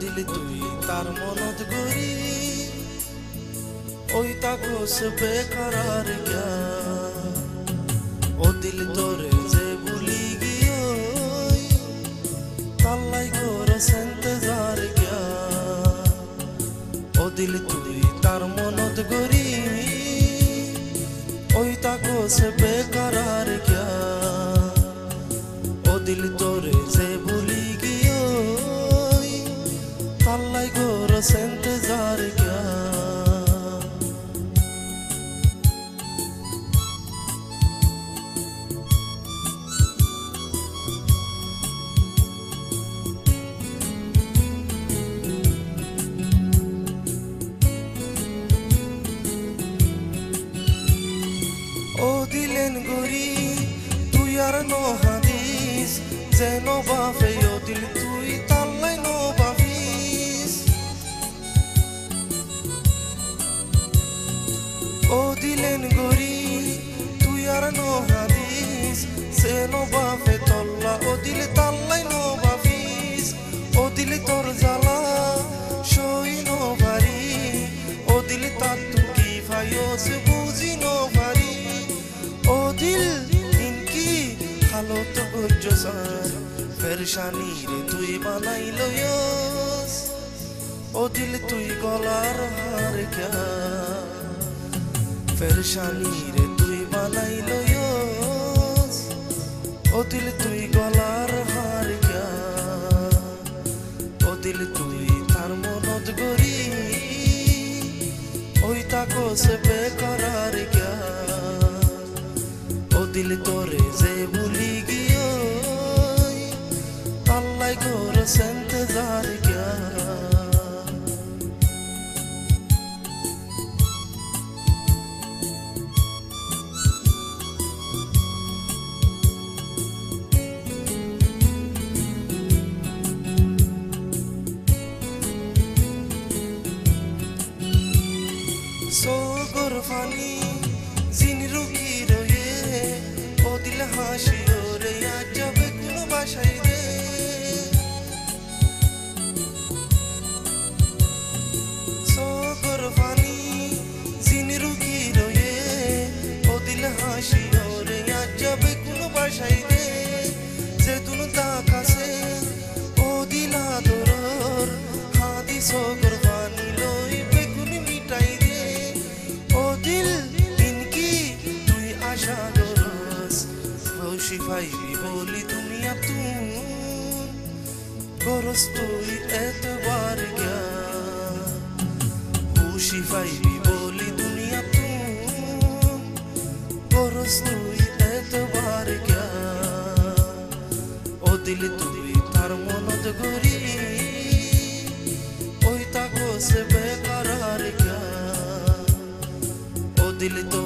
দিল তুই তার মনত গরি ওই তাকস বেকরার গিয়া ও দিল তোরে যে ভুলি গিয়ে তাল্লাই করস ইন্তজার গিয়া ও দিল তুই তার মনত গরি ওই তাকস বেকরার গিয়া ও দিল তোরে যে ভুলি গিয়ে ताल्लाई गोरस इंतजार क्या ओ दिलेन गोरी तू यार नो हदीस जेनो बाफे ओ दिल तुई ताल्लाई no O dilen gori tu yar no hadis se no bafe tolla o dile tallai no bafis o dile tor jala shoi no bari o dile tattu ki fayo se buzi no bari o dil inki halot urjosar pershani re tui banailo yos o dil tui golar har kya পেরেশানি রে তুই বানাইলো ইয়স ও দিল তুই গলার হার গিয়া ও দিল তুই তার মনত গরি ওই তাকস বেকরার গিয়া ও দিল তোরে যে ভুলি গিয়ে তাল্লাই করস ইন্তজার গিয়া Sogor fani zin ruki roye o dil hashi ore ya jab kun bashai re Sogor fani zin ruki roye o dil hashi ore ya jab kun bashai re je dun ta kase o dila doror hadi sogor fani loi bekun mitai दिल इनकी तुई आशा गोरस खुशी फाइली बोली दुनिया तू गोरस तुई एतबार क्या खुशी फाइली बोली दुनिया तू गोरस तुई एतबार क्या ओ दिल तुई तार मनत गरी ओई ताको से बेकरार क्या दिल तो